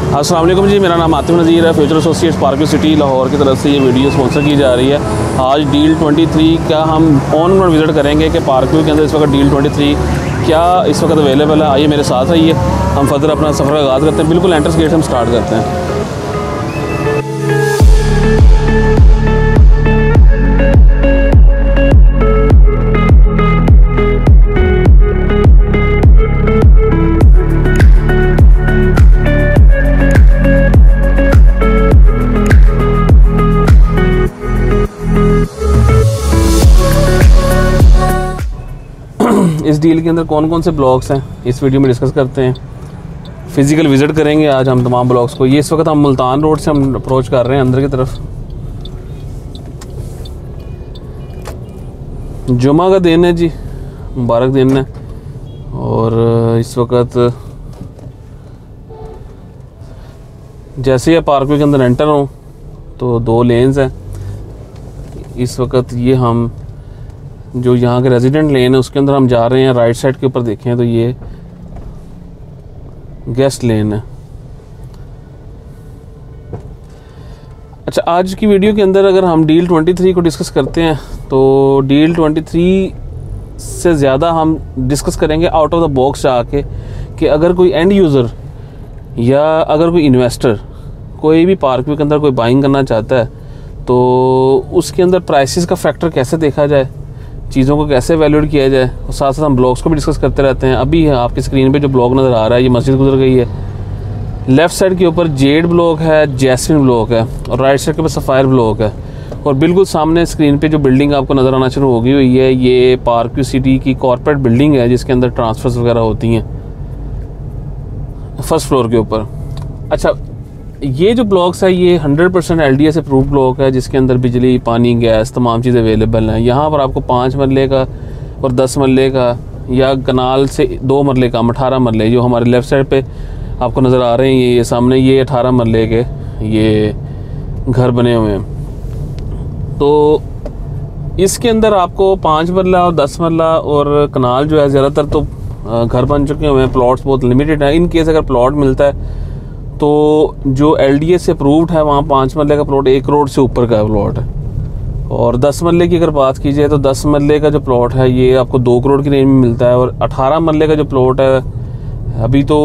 अस्सलाम वालेकुम जी, मेरा नाम आतिफ नज़ीर है। फ्यूचर एसोसिएट्स पार्कव्यू सिटी लाहौर की तरफ से ये वीडियो स्पॉन्सर की जा रही है। आज डील 23 का हम ऑन ग्राउंड विज़िट करेंगे कि पार्कव्यू के अंदर इस वक्त डील 23 क्या इस वक्त अवेलेबल है। आइए मेरे साथ आइए, हम फर्दर अपना सफ़र का आगाज़ करते हैं। बिल्कुल एंट्रेंस गेट से हम स्टार्ट करते हैं। इस डील के अंदर कौन कौन से ब्लॉक्स हैं इस वीडियो में डिस्कस करते हैं। फ़िज़िकल विज़िट करेंगे आज हम तमाम ब्लॉक्स को। ये इस वक्त हम मुल्तान रोड से हम अप्रोच कर रहे हैं अंदर की तरफ। जुमा का दिन है जी, मुबारक दिन है। और इस वक्त जैसे ही पार्कवे के अंदर एंटर हों तो 2 लेन्स हैं। इस वक्त ये हम जो यहाँ के रेजिडेंट लेन है उसके अंदर हम जा रहे हैं। राइट साइड के ऊपर देखें तो ये गेस्ट लेन है। अच्छा, आज की वीडियो के अंदर अगर हम डील 23 को डिस्कस करते हैं तो डील 23 से ज़्यादा हम डिस्कस करेंगे आउट ऑफ द बॉक्स जाके कि अगर कोई एंड यूज़र या अगर कोई इन्वेस्टर कोई भी पार्कव्यू के अंदर कोई बाइंग करना चाहता है तो उसके अंदर प्राइसेस का फैक्टर कैसे देखा जाए, चीज़ों को कैसे वैल्यूड किया जाए। और साथ साथ हम ब्लॉग्स को भी डिस्कस करते रहते हैं। अभी आपकी स्क्रीन पे जो ब्लॉग नज़र आ रहा है ये मस्जिद गुजर गई है। लेफ़्ट साइड के ऊपर जेड ब्लॉक है, जैस्मिन ब्लॉक है और राइट साइड के ऊपर सफ़ायर ब्लॉक है। और बिल्कुल सामने स्क्रीन पे जो बिल्डिंग आपको नज़र आना शुरू हो गई हुई है ये पार्कव्यू सिटी की कॉर्पोरेट बिल्डिंग है जिसके अंदर ट्रांसफ़र्स वगैरह होती हैं फर्स्ट फ्लोर के ऊपर। अच्छा, ये जो ब्लॉक्स है ये 100% LDS अप्रूव ब्लॉक है जिसके अंदर बिजली, पानी, गैस तमाम चीज़ें अवेलेबल हैं। यहाँ पर आपको 5 मरले का और 10 मरले का या कनाल से 2 मरले का 18 मरले जो हमारे लेफ़्ट साइड पे आपको नज़र आ रहे हैं ये सामने ये 18 मरले के ये घर बने हुए हैं। तो इसके अंदर आपको 5 मरला और 10 मरला और कनाल जो है ज़्यादातर तो घर बन चुके हुए हैं। प्लॉट्स बहुत लिमिटेड हैं। इन केस अगर प्लॉट मिलता है तो जो LDS से अप्रूव्ड है वहाँ 5 मरले का प्लॉट 1 करोड़ से ऊपर का प्लॉट है। और 10 मरले की अगर बात की जाए तो 10 मरले का जो प्लॉट है ये आपको 2 करोड़ की रेंज में मिलता है। और 18 मरले का जो प्लॉट है अभी तो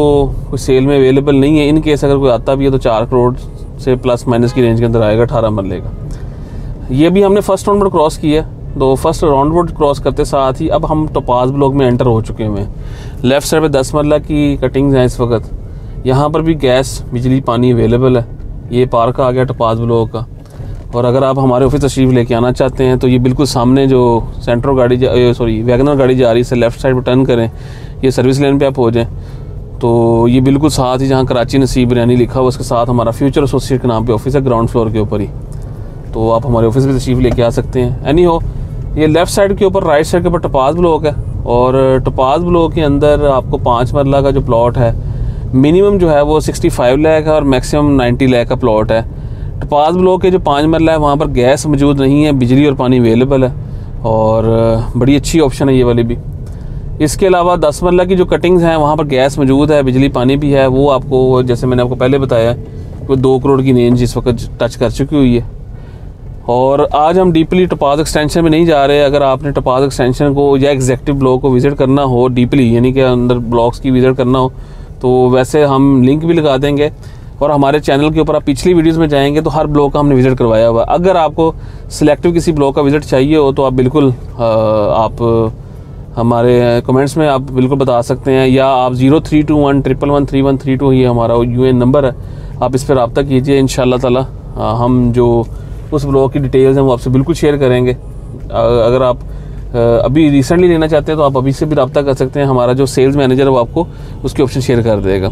कोई सेल में अवेलेबल नहीं है। इन केस अगर कोई आता भी है तो 4 करोड़ से प्लस माइनस की रेंज के अंदर आएगा 18 मरले का। ये भी हमने फर्स्ट राउंड बोर्ड क्रॉस किया तो फर्स्ट राउंड बोर्ड क्रॉस करते साथ ही अब हम टोपाज ब्लॉक में एंटर हो चुके हैं। लेफ़्ट साइड पे 10 मरला की कटिंग्स हैं इस वक्त। यहाँ पर भी गैस, बिजली, पानी अवेलेबल है। ये पार्क आ गया टोपाज ब्लॉक का। और अगर आप हमारे ऑफिस तशरीफ लेके आना चाहते हैं तो ये बिल्कुल सामने जो सेंट्रो गाड़ी वैगनर गाड़ी जा रही है इससे लेफ़्ट साइड पर टर्न करें, ये सर्विस लेन पे आप हो जाएं तो ये बिल्कुल साथ ही जहाँ कराची नसीब बिरयानी लिखा हुआ उसके साथ हमारा फ्यूचर एसोसिएट के नाम पे ऑफिस है, ग्राउंड फ्लोर के ऊपर ही। तो आप हमारे ऑफिस में तशरीफ लेके आ सकते हैं। एनी हो, ये लेफ़्ट साइड के ऊपर राइट साइड के ऊपर टोपाज ब्लॉक है। और टोपाज ब्लॉक के अंदर आपको 5 मरला का जो प्लॉट है मिनिमम जो है वो 65 लाख है और मैक्सिमम 90 लाख का प्लॉट है। टोपाज ब्लॉक के जो 5 मरला है वहाँ पर गैस मौजूद नहीं है, बिजली और पानी अवेलेबल है और बड़ी अच्छी ऑप्शन है ये वाली भी। इसके अलावा 10 मरला की जो कटिंग्स हैं वहाँ पर गैस मौजूद है, बिजली, पानी भी है। वो आपको जैसे मैंने आपको पहले बताया वो 2 करोड़ की रेंज इस वक्त टच कर चुकी हुई है। और आज हम डीपली टोपाज एक्सटेंशन में नहीं जा रहे। अगर आपने टोपाज एक्सटेंशन को या एग्जेक्टिव ब्लॉक को विज़िट करना हो डीपली, यानी कि अंदर ब्लॉक्स की विज़िट करना हो तो वैसे हम लिंक भी लगा देंगे। और हमारे चैनल के ऊपर आप पिछली वीडियोस में जाएंगे तो हर ब्लॉक का हमने विज़िट करवाया हुआ। अगर आपको सिलेक्टिव किसी ब्लॉक का विज़िट चाहिए हो तो आप बिल्कुल आप हमारे कमेंट्स में आप बिल्कुल बता सकते हैं, या आप 0321113132 ये हमारा UN नंबर है, आप इस पर रब्ता कीजिए। इंशाअल्लाह ताला हम जो उस ब्लॉक की डिटेल्स हैं वो आपसे बिल्कुल शेयर करेंगे। अगर आप अभी रिसेंटली लेना चाहते हैं तो आप अभी से भी रब्ता कर सकते हैं। हमारा जो सेल्स मैनेजर है वो आपको उसके ऑप्शन शेयर कर देगा।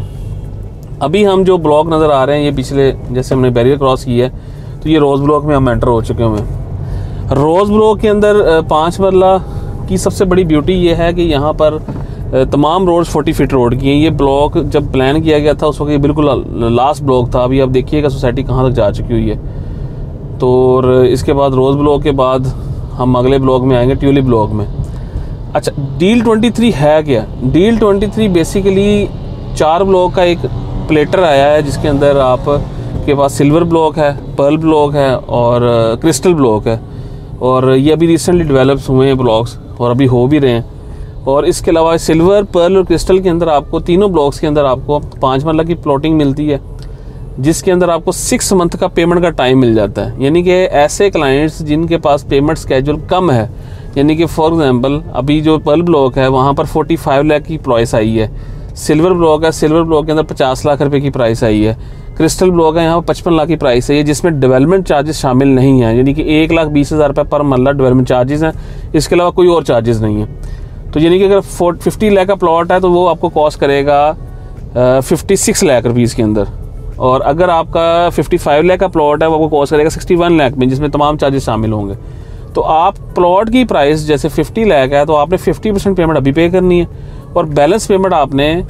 अभी हम जो ब्लॉक नज़र आ रहे हैं ये पिछले जैसे हमने बैरियर क्रॉस किया है तो ये रोज़ ब्लॉक में हम एंटर हो चुके हैं। रोज़ ब्लॉक के अंदर 5 मरला की सबसे बड़ी ब्यूटी ये है कि यहाँ पर तमाम रोड्स 40 फीट रोड की हैं। ये ब्लॉक जब प्लान किया गया था उस वक्त ये बिल्कुल लास्ट ब्लॉक था। अभी आप देखिएगा सोसाइटी कहाँ तक जा चुकी हुई है। तो इसके बाद रोज़ ब्लॉक के बाद हम अगले ब्लॉक में आएंगे, ट्यूलिप ब्लॉक में। अच्छा, डील 23 है क्या? डील 23 बेसिकली 4 ब्लॉक का एक प्लेटर आया है जिसके अंदर आप के पास सिल्वर ब्लॉक है, पर्ल ब्लॉक है और क्रिस्टल ब्लॉक है, और ये अभी रिसेंटली डेवलप्स हुए हैं ब्लॉक्स और अभी हो भी रहे हैं। और इसके अलावा सिल्वर, पर्ल और क्रिस्टल के अंदर आपको तीनों ब्लॉक्स के अंदर आपको 5 मरला की प्लॉटिंग मिलती है, जिसके अंदर आपको 6 मंथ का पेमेंट का टाइम मिल जाता है। यानी कि ऐसे क्लाइंट्स जिनके पास पेमेंट स्केड्यूल कम है, यानी कि फॉर एग्जांपल अभी जो पर्ल ब्लॉक है वहाँ पर 45 लाख की प्राइस आई है, सिल्वर ब्लॉक है, सिल्वर ब्लॉक के अंदर 50 लाख रुपए की प्राइस आई है, क्रिस्टल ब्लॉक है यहाँ पर 55 लाख की प्राइस है, जिसमें डेवलपमेंट चार्जेस शामिल नहीं हैं, यानी कि 1,20,000 रुपये पर मरला डेवलपमेंट चार्जेस हैं, इसके अलावा कोई और चार्जेस नहीं है। तो यानी कि अगर 50 लाख का प्लॉट है तो वो आपको कॉस्ट करेगा 56 लाख रुपीज़ के अंदर, और अगर आपका 55 लाख का प्लॉट है वो आपको कॉस्ट करेगा 61 लाख में, जिसमें तमाम चार्जेस शामिल होंगे। तो आप प्लॉट की प्राइस जैसे 50 लाख है तो आपने 50% पेमेंट अभी पे करनी है, और बैलेंस पेमेंट आपने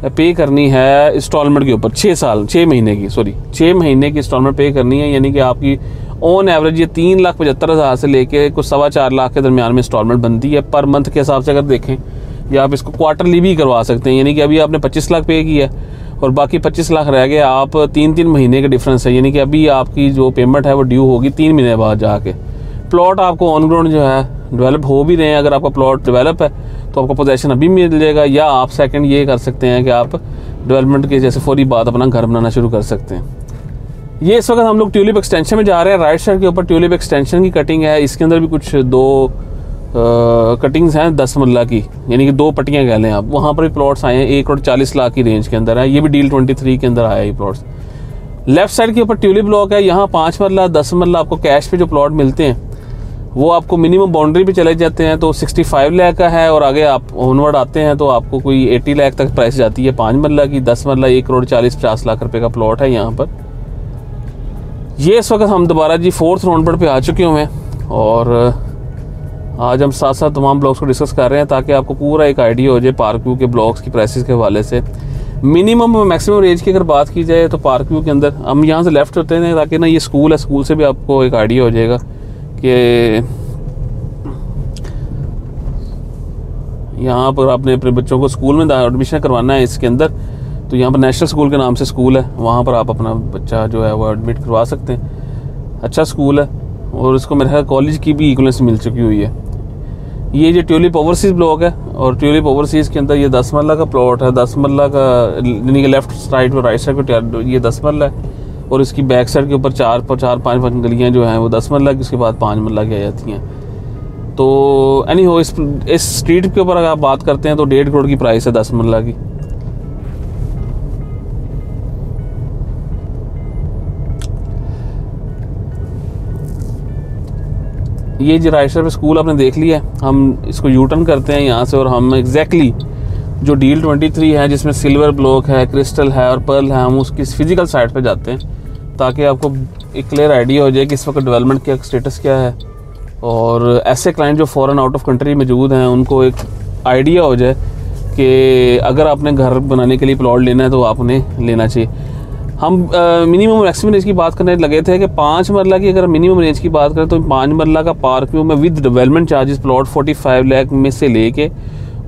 पे करनी है इंस्टॉलमेंट के ऊपर 6 महीने की इंस्टॉलमेंट पे करनी है। यानी कि आपकी ऑन एवरेज ये 3,75,000 से लेके कुछ 4.25 लाख के दरमियान में इंस्टॉलमेंट बनती है पर मंथ के हिसाब से अगर देखें, या आप इसको क्वार्टरली भी करवा सकते हैं। यानी कि अभी आपने 25 लाख पे किया और बाकी 25 लाख रह गए, आप 3 महीने का डिफरेंस है, यानी कि अभी आपकी जो पेमेंट है वो ड्यू होगी 3 महीने बाद जाके। प्लॉट आपको ऑन ग्राउंड जो है डेवलप हो भी रहे हैं, अगर आपका प्लॉट डेवलप है तो आपको पोजेशन अभी मिल जाएगा, या आप सेकंड ये कर सकते हैं कि आप डेवलपमेंट के जैसे फौरी बाद अपना घर बनाना शुरू कर सकते हैं। ये इस वक्त हम लोग ट्यूलिप एक्सटेंशन में जा रहे हैं। राइट साइड के ऊपर ट्यूलिप एक्सटेंशन की कटिंग है, इसके अंदर भी कुछ 2 कटिंग्स हैं 10 मरला की, यानी कि 2 पट्टियाँ कह लें आप। वहाँ पर भी प्लॉट्स आए हैं 1,40 लाख की रेंज के अंदर है, ये भी डील 23 के अंदर आया ये प्लॉट्स। लेफ्ट साइड के ऊपर ट्यूलिप ब्लॉक है, यहाँ 5 मरला 10 मरला आपको कैश पे जो प्लॉट मिलते हैं वो आपको मिनिमम बाउंड्री पे चले जाते हैं तो 65 लाख का है, और आगे आप ऑनवर्ड आते हैं तो आपको कोई 80 लाख तक प्राइस जाती है 5 मरला की। 10 मरला 1,40,50 लाख रुपए का प्लॉट है यहाँ पर। ये इस वक्त हम दोबारा जी 4th राउंड पे आ चुके हुए हैं, और आज हम साथ साथ तमाम ब्लॉक्स को डिस्कस कर रहे हैं ताकि आपको पूरा एक आइडिया हो जाए पार्क व्यू के ब्लॉक्स की प्राइसेस के हवाले से। मिनिमम और मैक्सिमम रेंज की अगर बात की जाए तो पार्क व्यू के अंदर हम यहाँ से लेफ्ट होते हैं ताकि ना ये स्कूल है, स्कूल से भी आपको एक आइडिया हो जाएगा कि यहाँ पर आपने अपने बच्चों को स्कूल में एडमिशन करवाना है इसके अंदर, तो यहाँ पर नेशनल स्कूल के नाम से स्कूल है, वहाँ पर आप अपना बच्चा जो है वो एडमिट करवा सकते हैं। अच्छा स्कूल है और इसको मेरे ख्याल कॉलेज की भी इक्वलेंस मिल चुकी हुई है। ये जो ट्यूलिप ओवरसीज़ ब्लॉक है, और ट्यूलिप ओवरसीज़ के अंदर ये 10 मरला का प्लॉट है। 10 मरला का यानी कि लेफ्ट साइड और राइट साइड पर ये 10 मरला है, और इसकी बैक साइड के ऊपर 4-5 गलियाँ जो हैं वो 10 मरला की, उसके बाद 5 मरला की आ जाती हैं। तो एनी हो इस स्ट्रीट के ऊपर अगर आप बात करते हैं तो 1.5 करोड़ की प्राइस है 10 मरला की। ये जो राइट साइड पे स्कूल आपने देख लिया है, हम इसको यू टर्न करते हैं यहाँ से, और हम एग्जैक्टली जो डील 23 है जिसमें सिल्वर ब्लॉक है, क्रिस्टल है और पर्ल है, हम उसकी फिजिकल साइड पे जाते हैं ताकि आपको एक क्लियर आइडिया हो जाए कि इस वक्त डेवलपमेंट का स्टेटस क्या है, और ऐसे क्लाइंट जो फॉरेन आउट ऑफ कंट्री मौजूद हैं उनको एक आइडिया हो जाए कि अगर आपने घर बनाने के लिए प्लॉट लेना है तो आपने लेना चाहिए। हम मिनिमम मैक्सिमम रेंज की बात करने लगे थे कि 5 मरला की अगर मिनिमम रेंज की बात करें तो 5 मरला का पार्क व्यू में with development charges plot 45 lakh में से लेके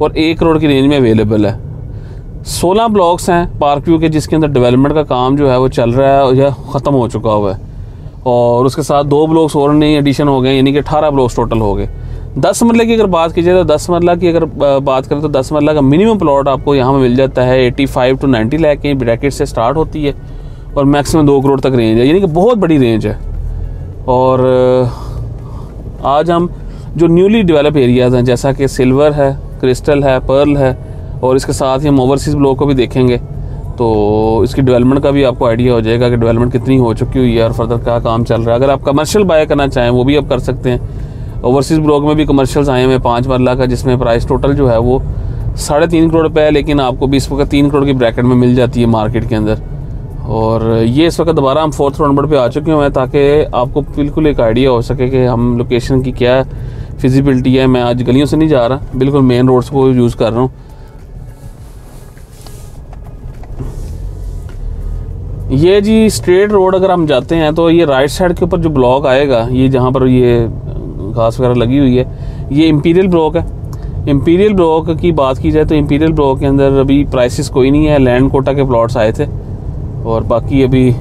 और 1 करोड़ की रेंज में अवेलेबल है। 16 ब्लॉक्स हैं पार्क व्यू के जिसके अंदर डेवलपमेंट का काम जो है वो चल रहा है या ख़त्म हो चुका हुआ है, और उसके साथ 2 ब्लॉक्स और नई एडिशन हो गए, यानी कि 18 ब्लॉक्स टोटल हो गए। 10 मरले की अगर बात की जाए तो 10 मरला की अगर बात करें तो 10 मरला का मिनिमम प्लॉट आपको यहाँ में मिल जाता है 85 to 90 लाख के ब्रैकेट से स्टार्ट होती है, और मैक्सिमम 2 करोड़ तक रेंज है, यानी कि बहुत बड़ी रेंज है। और आज हम जो न्यूली डेवलप एरियाज़ हैं जैसा कि सिल्वर है, क्रिस्टल है, पर्ल है, और इसके साथ ही हम ओवरसीज़ ब्लॉक को भी देखेंगे तो इसकी डेवलपमेंट का भी आपको आइडिया हो जाएगा कि डेवलपमेंट कितनी हो चुकी हुई है और फर्दर क्या काम चल रहा है। अगर आप कमर्शियल बाय करना चाहें वो भी आप कर सकते हैं। ओवरसीज़ ब्लॉक में भी कमर्शियल्स आए हुए 5 मरला का, जिसमें प्राइस टोटल जो है वो 3.5 करोड़ रुपये है, लेकिन आपको भी इस वक्त 3 करोड़ की ब्रैकेट में मिल जाती है मार्केट के अंदर। और ये इस वक्त दोबारा हम 4th राउंड पे आ चुके हुए हैं ताकि आपको बिल्कुल एक आइडिया हो सके कि हम लोकेशन की क्या फिजिबिलिटी है। मैं आज गलियों से नहीं जा रहा, बिल्कुल मेन रोड्स को यूज़ कर रहा हूँ। ये जी स्ट्रेट रोड अगर हम जाते हैं तो ये राइट साइड के ऊपर जो ब्लॉक आएगा, ये जहाँ पर ये घास वगैरह लगी हुई है, ये इंपीरियल ब्लॉक है। इंपीरियल ब्लॉक की बात की जाए तो इंपीरियल ब्लॉक के अंदर अभी प्राइसेस कोई नहीं है, लैंड कोटा के प्लॉट्स आए थे और बाकी अभी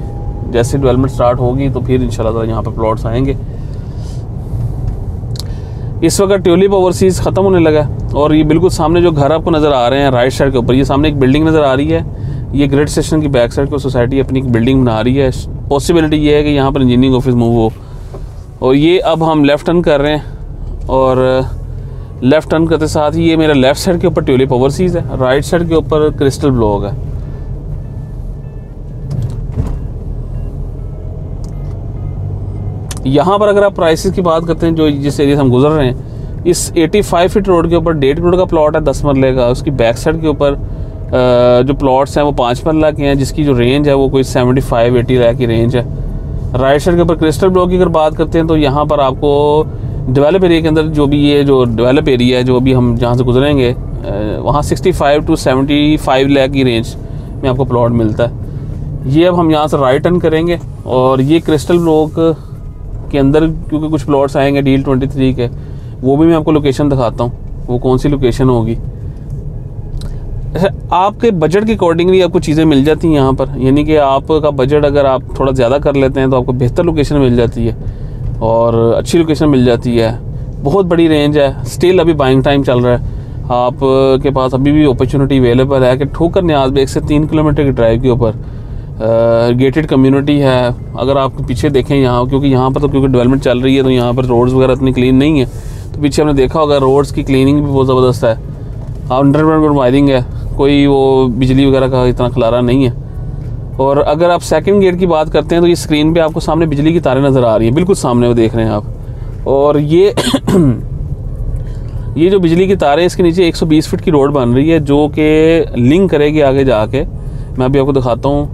जैसे डेवलपमेंट स्टार्ट होगी तो फिर इंशाल्लाह यहाँ पे प्लॉट्स आएंगे। इस वक्त ट्यूलिप ओवरसीज़ ख़त्म होने लगा है और ये बिल्कुल सामने जो घर आपको नज़र आ रहे हैं राइट साइड के ऊपर, ये सामने एक बिल्डिंग नज़र आ रही है। ये ग्रेड स्टेशन की बैक साइड को सोसाइटी अपनी एक बिल्डिंग बना रही है। पॉसिबिलिटी ये है कि यहाँ पर इंजीनियरिंग ऑफिस मूव हो। और ये अब हम लेफ़्ट टर्न कर रहे हैं और लेफ़्ट टर्न करते साथ ही ये मेरा लेफ़्ट साइड के ऊपर ट्यूलिप ओवरसीज़ है, राइट साइड के ऊपर क्रिस्टल ब्लॉक है। यहाँ पर अगर आप प्राइसेस की बात करते हैं, जो जिस एरिया से हम गुजर रहे हैं, इस 85 फीट रोड के ऊपर 1.5 करोड़ का प्लॉट है 10 मरले का। उसकी बैक साइड के ऊपर जो प्लॉट्स हैं वो 5 मरला के हैं, जिसकी जो रेंज है वो कोई 75-80 लाख की रेंज है। राइट साइड के ऊपर क्रिस्टल ब्लॉक की अगर बात करते हैं तो यहाँ पर आपको डेवलप एरिया के अंदर जो भी ये जो डेवलप एरिया है, जो भी हम जहाँ से गुजरेंगे, वहाँ 65 to 75 लाख की रेंज में आपको प्लॉट मिलता है। ये अब हम यहाँ से राइट टर्न करेंगे और ये क्रिस्टल ब्लॉक के अंदर क्योंकि कुछ प्लॉट्स आएंगे डील 23 के, वो भी मैं आपको लोकेशन दिखाता हूँ, वो कौन सी लोकेशन होगी। आपके बजट के अकॉर्डिंगली आपको चीज़ें मिल जाती हैं यहाँ पर, यानी कि आपका बजट अगर आप थोड़ा ज़्यादा कर लेते हैं तो आपको बेहतर लोकेशन मिल जाती है और अच्छी लोकेशन मिल जाती है। बहुत बड़ी रेंज है, स्टिल अभी बाइंग टाइम चल रहा है। आप के पास अभी भी अपॉर्चुनिटी अवेलेबल है कि ठोकर न्याज बेग से 3 किलोमीटर की ड्राइव के ऊपर गेटेड कम्युनिटी है। अगर आप पीछे देखें यहाँ, क्योंकि यहाँ पर तो क्योंकि डेवलपमेंट चल रही है तो यहाँ पर रोड्स वगैरह इतनी क्लीन नहीं है, तो पीछे हमने देखा होगा रोड्स की क्लीनिंग भी बहुत ज़बरदस्त है। अंडरग्राउंड वायरिंग है, कोई वो बिजली वगैरह का इतना खलारा नहीं है। और अगर आप सेकंड गेट की बात करते हैं तो ये स्क्रीन पे आपको सामने बिजली की तारें नज़र आ रही है, बिल्कुल सामने वो देख रहे हैं आप। और ये ये जो बिजली की तारें, इसके नीचे 120 फीट की रोड बन रही है जो कि लिंक करेगी आगे जाके, मैं अभी आपको दिखाता हूँ,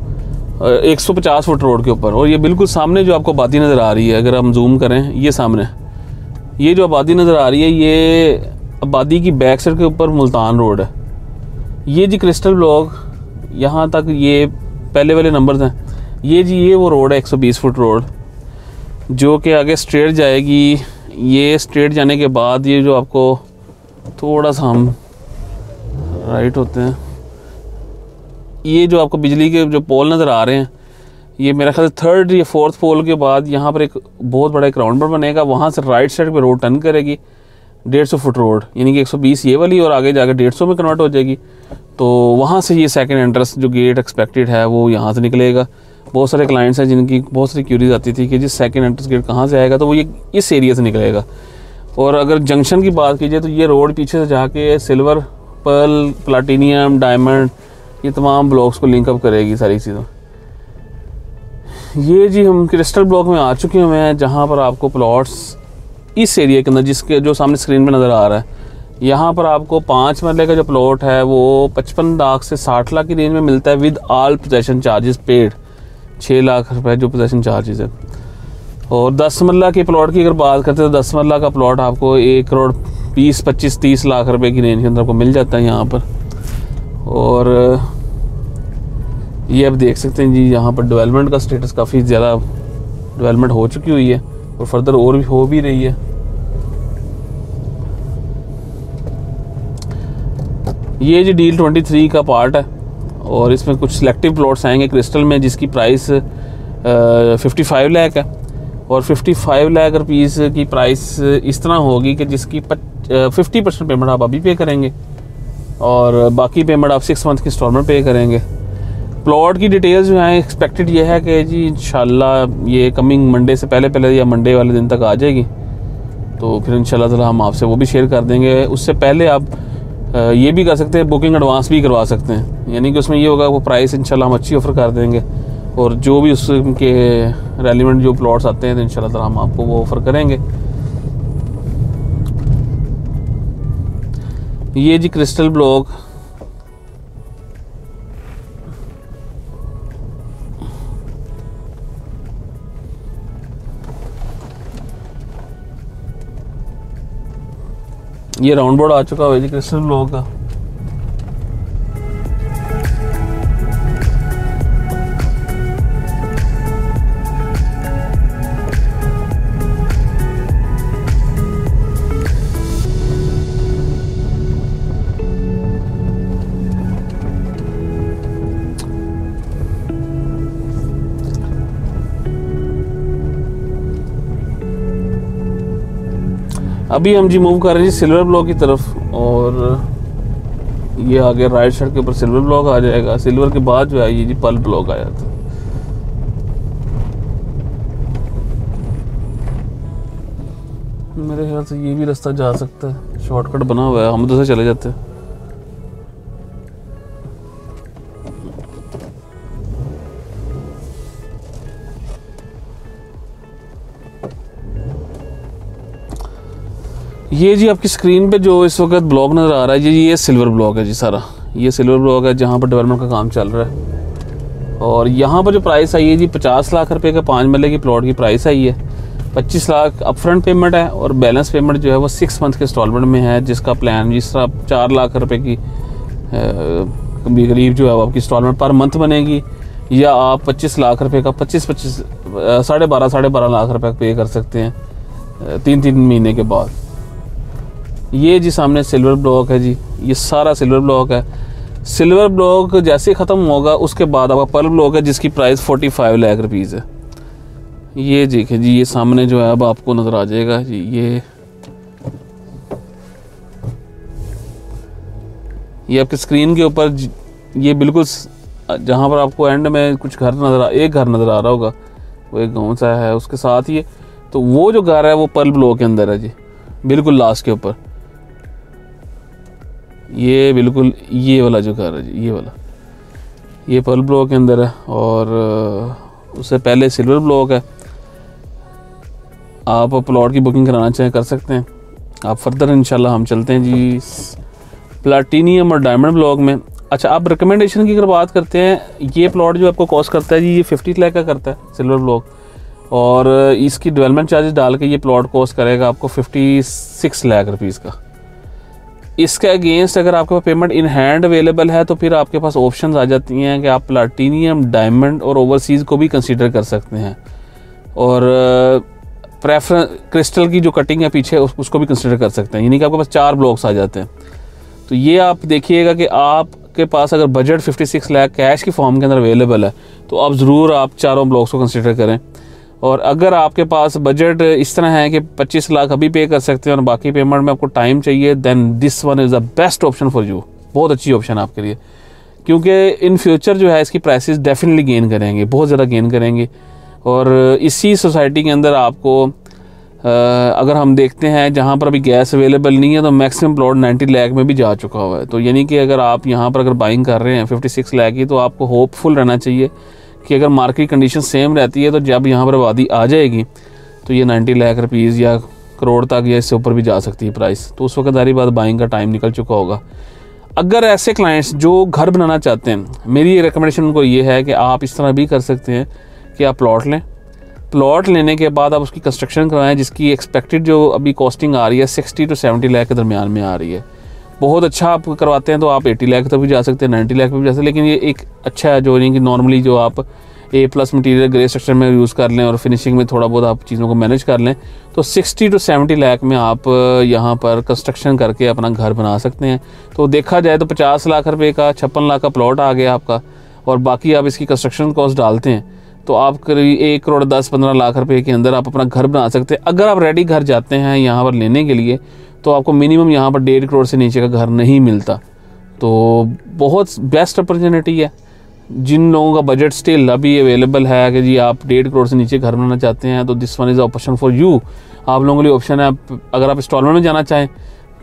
150 फुट रोड के ऊपर। और ये बिल्कुल सामने जो आपको आबादी नज़र आ रही है, अगर हम जूम करें, ये सामने ये जो आबादी नज़र आ रही है, ये आबादी की बैक साइड के ऊपर मुल्तान रोड है। ये जी क्रिस्टल ब्लॉक, यहाँ तक ये पहले वाले नंबर्स हैं। ये जी ये वो रोड है 120 फुट रोड जो कि आगे स्ट्रेट जाएगी। ये स्ट्रेट जाने के बाद ये जो आपको थोड़ा सा हम राइट होते हैं, ये जो आपको बिजली के जो पोल नज़र आ रहे हैं, ये मेरा ख्याल 3rd या 4th पोल के बाद यहाँ पर एक बहुत बड़ा एक राउंड बनेगा। वहाँ से राइट साइड पे रोड टर्न करेगी, 150 फुट रोड, यानी कि 120 ये वाली और आगे जाकर 150 में कन्वर्ट हो जाएगी। तो वहाँ से ये सेकंड एंट्रेंस जो गेट एक्सपेक्टेड है वो यहाँ से निकलेगा। बहुत सारे क्लाइंट्स हैं जिनकी बहुत सारी क्यूरीज आती थी कि जिस सेकंड एंट्रेंस गेट कहाँ से आएगा, तो वो ये इस एरिया से निकलेगा। और अगर जंक्शन की बात कीजिए तो ये रोड पीछे से जाके सिल्वर, पर्ल, प्लाटीनियम, डायमंड, ये तमाम ब्लॉक्स को लिंकअप करेगी सारी चीज़ों। ये जी हम क्रिस्टल ब्लॉक में आ चुके हुए हैं जहाँ पर आपको प्लॉट्स इस एरिया के अंदर, जिसके जो सामने स्क्रीन पे नज़र आ रहा है, यहाँ पर आपको 5 मरले का जो प्लॉट है वो 55 लाख से 60 लाख की रेंज में मिलता है with all possession charges paid, 6 lakh रुपए जो पोजेशन चार्जेस है। और 10 मरला के प्लॉट की अगर बात करते हैं तो 10 मरला का प्लॉट आपको 1 करोड़ 20, 25, 30 लाख रुपए की रेंज के अंदर आपको मिल जाता है यहाँ पर। और ये आप देख सकते हैं जी, यहाँ पर डेवलपमेंट का स्टेटस काफ़ी ज़्यादा डेवलपमेंट हो चुकी हुई है और फर्दर और भी हो भी रही है। ये जी डील 23 का पार्ट है और इसमें कुछ सिलेक्टिव प्लॉट्स आएंगे क्रिस्टल में, जिसकी प्राइस 55 लाख है। और 55 लाख रुपीस की प्राइस इस तरह होगी कि जिसकी 50% पेमेंट आप अभी पे करेंगे और बाकी पेमेंट आप 6 मंथ की इंस्टॉलमेंट पे करेंगे। प्लॉट की डिटेल्स जो हैं एक्सपेक्टेड ये है कि जी इंशाल्लाह ये कमिंग मंडे से पहले या मंडे वाले दिन तक आ जाएगी, तो फिर इंशाल्लाह ताला हम आपसे वो भी शेयर कर देंगे। उससे पहले आप ये भी कर सकते हैं, बुकिंग एडवांस भी करवा सकते हैं, यानी कि उसमें ये होगा वो प्राइस इंशाल्लाह हम अच्छी ऑफ़र कर देंगे और जो भी उसके रेलिवेंट जो प्लॉट्स आते हैं तो इंशाल्लाह ताला हम आपको वो ऑफ़र करेंगे। ये जी क्रिस्टल ब्लॉक, ये राउंड बोर्ड आ चुका है जी क्रिस्टल ब्लॉक का। अभी हम जी मूव कर रहे हैं जी सिल्वर ब्लॉक की तरफ, और ये आगे राइट साइड के ऊपर सिल्वर ब्लॉक आ जाएगा। सिल्वर के बाद जो है ये जी पर्ल ब्लॉक आया था। मेरे ख्याल से ये भी रास्ता जा सकता है, शॉर्टकट बना हुआ है, हम उधर से चले जाते हैं। ये जी आपकी स्क्रीन पे जो इस वक्त ब्लॉक नज़र आ रहा है जी, ये सिल्वर ब्लॉक है जी सारा। ये सिल्वर ब्लॉक है जहाँ पर डेवलपमेंट का काम चल रहा है। और यहाँ पर जो प्राइस आई है जी 50 लाख रुपए का 5 मरले की प्लॉट की प्राइस आई है। 25 लाख अपफ्रंट पेमेंट है और बैलेंस पेमेंट जो है वो 6 मंथ के इंस्टॉलमेंट में है, जिसका प्लान जिस तरह 4 लाख रुपए की करीब जो है वो आपकी इंस्टॉलमेंट पर मंथ बनेगी, या आप 25 लाख रुपए का 25 साढ़े बारह लाख रुपए पे कर सकते हैं 3 महीने के बाद। ये जी सामने सिल्वर ब्लॉक है जी, ये सारा सिल्वर ब्लॉक है। सिल्वर ब्लॉक जैसे ख़त्म होगा उसके बाद आपका पर्ल ब्लॉक है जिसकी प्राइस 45 लाख रुपीज़ है। ये देखिए जी, ये सामने जो है अब आपको नज़र आ जाएगा जी। ये आपकी स्क्रीन के ऊपर ये बिल्कुल जहाँ पर आपको एंड में कुछ घर एक घर नज़र आ रहा होगा, वो एक गाँव सा है उसके साथ ही, तो वो जो घर है वो पर्ल ब्लॉक के अंदर है जी, बिल्कुल लास्ट के ऊपर। ये बिल्कुल ये वाला जो घर है जी, ये वाला, ये पर्ल ब्लॉक के अंदर है, और उससे पहले सिल्वर ब्लॉक है। आप प्लॉट की बुकिंग कराना चाहें कर सकते हैं। आप फर्दर इंशाल्लाह हम चलते हैं जी प्लैटिनियम और डायमंड ब्लॉक में। अच्छा, आप रिकमेंडेशन की अगर बात करते हैं, ये प्लॉट जो आपको कॉस्ट करता है जी, ये 50 लाख का करता है सिल्वर ब्लॉक, और इसकी डेवलपमेंट चार्जेस डाल के ये प्लॉट कॉस्ट करेगा आपको 56 लाख रुपीज़ का। इसके अगेंस्ट अगर आपके पास पेमेंट इन हैंड अवेलेबल है तो फिर आपके पास ऑप्शंस आ जाती हैं कि आप प्लैटिनियम, डायमंड और ओवरसीज़ को भी कंसीडर कर सकते हैं, और प्रेफरेंस क्रिस्टल की जो कटिंग है पीछे उसको भी कंसीडर कर सकते हैं, यानी कि आपके पास 4 ब्लॉक्स आ जाते हैं। तो ये आप देखिएगा कि आपके पास अगर बजट 56 लाख कैश की फॉर्म के अंदर अवेलेबल है तो आप ज़रूर आप चारों ब्लॉक्स को कंसीडर करें। और अगर आपके पास बजट इस तरह है कि 25 लाख अभी पे कर सकते हैं और बाकी पेमेंट में आपको टाइम चाहिए, then this one is the best option for you. बहुत अच्छी ऑप्शन है आपके लिए, क्योंकि इन फ्यूचर जो है इसकी प्राइसेस डेफिनेटली गेन करेंगे, बहुत ज़्यादा गेन करेंगे। और इसी सोसाइटी के अंदर आपको अगर हम देखते हैं जहाँ पर अभी गैस अवेलेबल नहीं है तो मैक्सिमम प्लॉट 90 लाख में भी जा चुका हुआ है। तो यानी कि अगर आप यहाँ पर अगर बाइंग कर रहे हैं 56 लाख की, तो आपको होपफुल रहना चाहिए कि अगर मार्केट कंडीशन सेम रहती है तो जब यहाँ पर आबादी आ जाएगी तो ये 90 लाख रुपीज़ या करोड़ तक या इससे ऊपर भी जा सकती है प्राइस। तो उस वक्त दारी बात बाइंग का टाइम निकल चुका होगा। अगर ऐसे क्लाइंट्स जो घर बनाना चाहते हैं, मेरी रिकमेंडेशन उनको ये है कि आप इस तरह भी कर सकते हैं कि आप प्लॉट लें, प्लॉट लेने के बाद आप उसकी कंस्ट्रक्शन करवाएं, जिसकी एक्सपेक्टेड जो अभी कॉस्टिंग आ रही है 60 to 70 लाख के दरमियान में आ रही है। बहुत अच्छा आप करवाते हैं तो आप 80 लाख तक भी जा सकते हैं, 90 लाख पे भी जा सकते हैं, लेकिन ये एक अच्छा है जो नहीं कि नॉर्मली जो आप A+ मटीरियल ग्रे स्ट्रक्चर में यूज़ कर लें और फिनिशिंग में थोड़ा बहुत आप चीज़ों को मैनेज कर लें तो 60 to 70 लाख में आप यहाँ पर कंस्ट्रक्शन करके अपना घर बना सकते हैं। तो देखा जाए तो 50 लाख रुपए का 56 लाख का प्लॉट आ गया आपका, और बाकी आप इसकी कंस्ट्रक्शन कॉस्ट डालते हैं तो आप करीब 1 करोड़ 10-15 लाख रुपए के अंदर आप अपना घर बना सकते हैं। अगर आप रेडी घर जाते हैं यहाँ पर लेने के लिए तो आपको मिनिमम यहाँ पर 1.5 करोड़ से नीचे का घर नहीं मिलता। तो बहुत बेस्ट अपॉर्चुनिटी है जिन लोगों का बजट स्टिल अभी अवेलेबल है कि जी आप 1.5 करोड़ से नीचे घर बनाना चाहते हैं, तो this one is option for you. आप लोगों के लिए ऑप्शन है। अगर आप इंस्टॉलमेंट में जाना चाहें,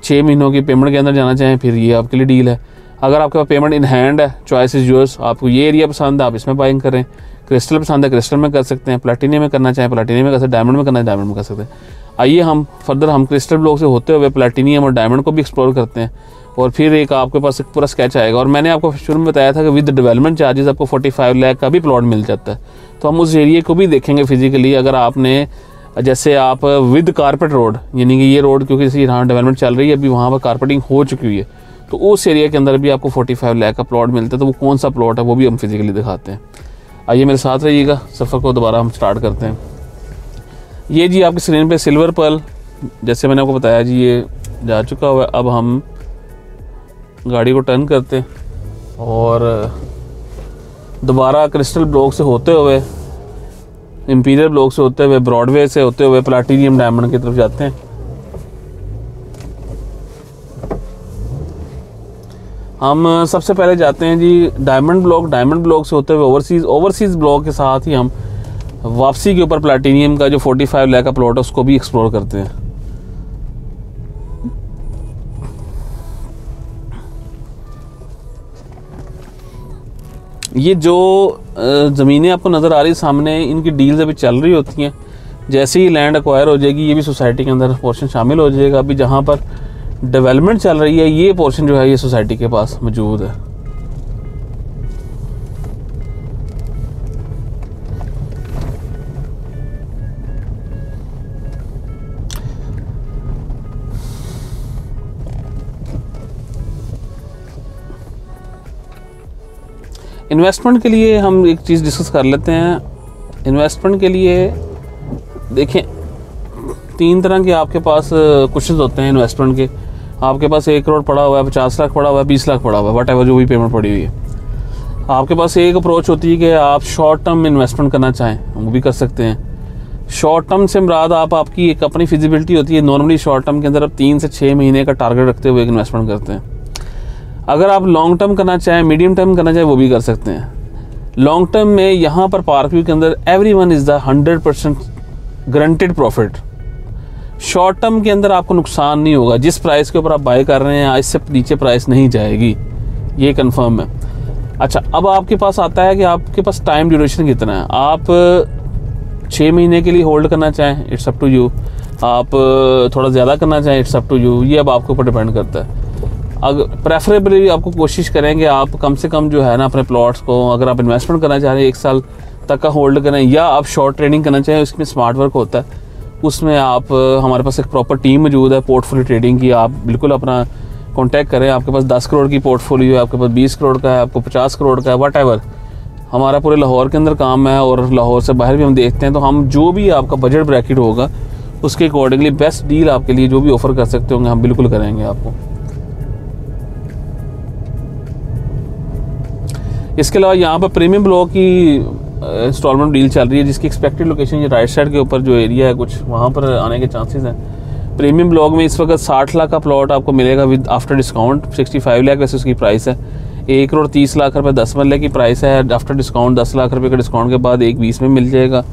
6 महीनों की पेमेंट के अंदर जाना चाहें, फिर ये आपके लिए डील है। अगर आपके पास पेमेंट इन हैंड है, चॉइस इज़ योर्स। आपको ये एरिया पसंद है आप इसमें बाइंग करें, क्रिस्टल पसंद है क्रिस्टल में कर सकते हैं, प्लैटिनियम में करना चाहें प्लैटिनियम में कर सकते हैं, डायमंड में करना है डायमंड में कर सकते हैं। आइए हम फर्दर हम क्रिस्टल ब्लॉक से होते हुए प्लैटिनियम और डायमंड को भी एक्सप्लोर करते हैं, और फिर एक आपके पास एक पूरा स्केच आएगा। और मैंने आपको शुरू में बताया था कि विद डेवलपमेंट चार्जेस आपको 45 लाख का भी प्लॉट मिल जाता है। तो हम उस एरिया को भी देखेंगे फिजिकली। अगर आपने जैसे आप विद कारपेट रोड, यानी कि ये रोड क्योंकि जैसे यहाँ डेवलपमेंट चल रही है अभी वहाँ पर कारपेटिंग हो चुकी हुई है, तो उस एरिया के अंदर भी आपको 45 लाख का प्लॉट मिलता है। तो वो कौन सा प्लॉट है वो भी हम फिजिकली दिखाते हैं। आइए मेरे साथ रहिएगा, सफ़र को दोबारा हम स्टार्ट करते हैं। ये जी आपकी स्क्रीन पे सिल्वर पर्ल, जैसे मैंने आपको बताया जी ये जा चुका हुआ है। अब हम गाड़ी को टर्न करते हैं और दोबारा क्रिस्टल ब्लॉक से होते हुए, इंपीरियल ब्लॉक से होते हुए, ब्रॉडवे से होते हुए प्लैटिनियम डायमंड की तरफ जाते हैं। हम सबसे पहले जाते हैं जी डायमंड ब्लॉक से होते हुए ओवरसीज़ ब्लॉक के साथ ही हम वापसी के ऊपर प्लैटिनियम का जो 45 लाख का प्लॉट है उसको भी एक्सप्लोर करते हैं। ये जो ज़मीनें आपको नज़र आ रही सामने, इनकी डील्स अभी चल रही होती हैं। जैसे ही लैंड एक्वायर हो जाएगी ये भी सोसाइटी के अंदर पोर्शन शामिल हो जाएगा। अभी जहाँ पर डेवलपमेंट चल रही है ये पोर्शन जो है ये सोसाइटी के पास मौजूद है। इन्वेस्टमेंट के लिए हम एक चीज़ डिस्कस कर लेते हैं। इन्वेस्टमेंट के लिए देखें 3 तरह के आपके पास क्वेश्चन होते हैं इन्वेस्टमेंट के। आपके पास 1 करोड़ पड़ा हुआ है, 50 लाख पड़ा हुआ है, 20 लाख पड़ा हुआ है, वट एवर जो भी पेमेंट पड़ी हुई है। आपके पास एक अप्रोच होती है कि आप शॉर्ट टर्म इन्वेस्टमेंट करना चाहें, वो भी कर सकते हैं। शॉर्ट टर्म से मुराद आपकी एक अपनी फिजिबिलिटी होती है। नॉर्मली शॉर्ट टर्म के अंदर आप 3 से 6 महीने का टारगेट रखते हुए इन्वेस्टमेंट करते हैं। अगर आप लॉन्ग टर्म करना चाहें, मीडियम टर्म करना चाहें, वो भी कर सकते हैं। लॉन्ग टर्म में यहाँ पर पार्क व्यू के अंदर everyone is the 100% guaranteed profit. Short term के अंदर आपको नुकसान नहीं होगा। जिस प्राइस के ऊपर आप बाय कर रहे हैं इससे नीचे प्राइस नहीं जाएगी, ये कंफर्म है। अच्छा, अब आपके पास आता है कि आपके पास टाइम ड्यूरेशन कितना है। आप 6 महीने के लिए होल्ड करना चाहें, इट्स अप टू यू। आप थोड़ा ज़्यादा करना चाहें, इट्स अप टू यू। ये अब आपके ऊपर डिपेंड करता है। अगर प्रेफरेबली आपको कोशिश करेंगे आप कम से कम जो है ना अपने प्लॉट्स को, अगर आप इन्वेस्टमेंट करना चाह रहे हैं 1 साल तक का होल्ड करें, या आप शॉर्ट ट्रेडिंग करना चाहें, इसमें स्मार्ट वर्क होता है। उसमें आप हमारे पास एक प्रॉपर टीम मौजूद है पोर्टफोलियो ट्रेडिंग की। आप बिल्कुल अपना कांटेक्ट करें। आपके पास 10 करोड़ की पोर्टफोलियो है, आपके पास 20 करोड़ का है, आपको 50 करोड़ का है, वट एवर। हमारा पूरे लाहौर के अंदर काम है और लाहौर से बाहर भी हम देखते हैं। तो हम जो भी आपका बजट ब्रैकेट होगा उसके अकॉर्डिंगली बेस्ट डील आपके लिए जो भी ऑफर कर सकते होंगे हम बिल्कुल करेंगे आपको। इसके अलावा यहाँ पर प्रीमियम ब्लॉक की इंस्टॉलमेंट डील चल रही है, जिसकी एक्सपेक्टेड लोकेशन ये राइट साइड के ऊपर जो एरिया है कुछ वहाँ पर आने के चांसेस हैं। प्रीमियम ब्लॉक में इस वक्त 60 लाख का प्लॉट आपको मिलेगा विद आफ्टर डिस्काउंट। 65 लाख वैसे उसकी प्राइस है। 1 करोड़ 30 लाख रुपये 10 मरले की प्राइस है। आफ्टर डिस्काउंट 10 लाख रुपये के डिस्काउंट के बाद 1.20 में मिल जाएगा,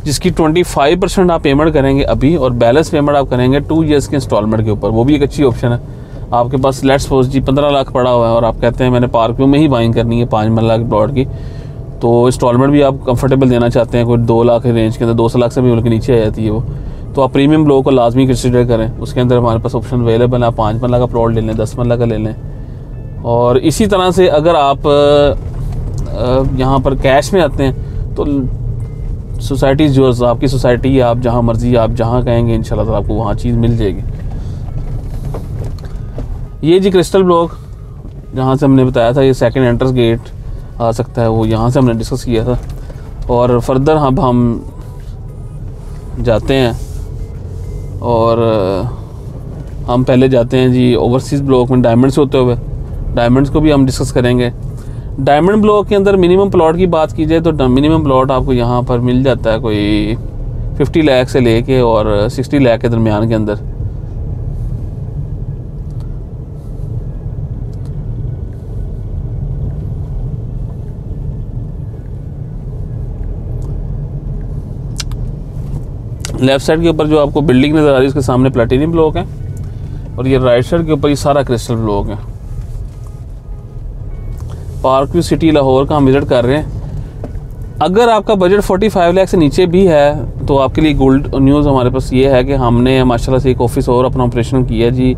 जिसकी 25% आप पेमेंट करेंगे अभी और बैलेंस पेमेंट आप करेंगे 2 ईयर्स के इंस्टॉलमेंट के ऊपर। वो भी एक अच्छी ऑप्शन है। आपके पास लेट्स सपोज जी 15 लाख पड़ा हुआ है और आप कहते हैं मैंने पार्क व्यू में ही बाइंग करनी है 5 मरला की प्लॉट की, तो इंस्टॉलमेंट भी आप कंफर्टेबल देना चाहते हैं कोई 2 लाख के रेंज के अंदर, 200 लाख से भी उनके नीचे आ जाती है वो, तो आप प्रीमियम ब्लॉक को लाजमी कंसिडर करें। उसके अंदर हमारे पास ऑप्शन अवेलेबल है। आप 5 मरला का प्लॉट ले लें, 10 मरला का ले लें। और इसी तरह से अगर आप यहाँ पर कैश में आते हैं तो सोसाइटीज़ जो आपकी सोसाइटी है, आप जहाँ मर्जी आप जहाँ कहेंगे इंशाल्लाह आपको वहाँ चीज़ मिल जाएगी। ये जी क्रिस्टल ब्लॉक जहाँ से हमने बताया था ये सेकंड एंट्रेंस गेट आ सकता है, वो यहाँ से हमने डिस्कस किया था। और फर्दर अब हम जाते हैं और हम पहले जाते हैं जी ओवरसीज़ ब्लॉक में डायमंड्स होते हुए। डायमंड्स को भी हम डिस्कस करेंगे। डायमंड ब्लॉक के अंदर मिनिमम प्लॉट की बात की जाए तो मिनिमम प्लॉट आपको यहाँ पर मिल जाता है कोई 50 लाख से लेके और 60 लाख के दरमियान के अंदर। लेफ्ट साइड के ऊपर जो आपको बिल्डिंग नज़र आ रही है उसके सामने प्लैटिनियम ब्लॉक है और ये राइट साइड के ऊपर ये सारा क्रिस्टल ब्लॉक है। पार्क व्यू सिटी लाहौर का हम विज़िट कर रहे हैं। अगर आपका बजट 45 लाख से नीचे भी है तो आपके लिए गोल्ड न्यूज़ हमारे पास ये है कि हमने माशाल्लाह से एक ऑफिस और अपना ऑपरेशन किया जी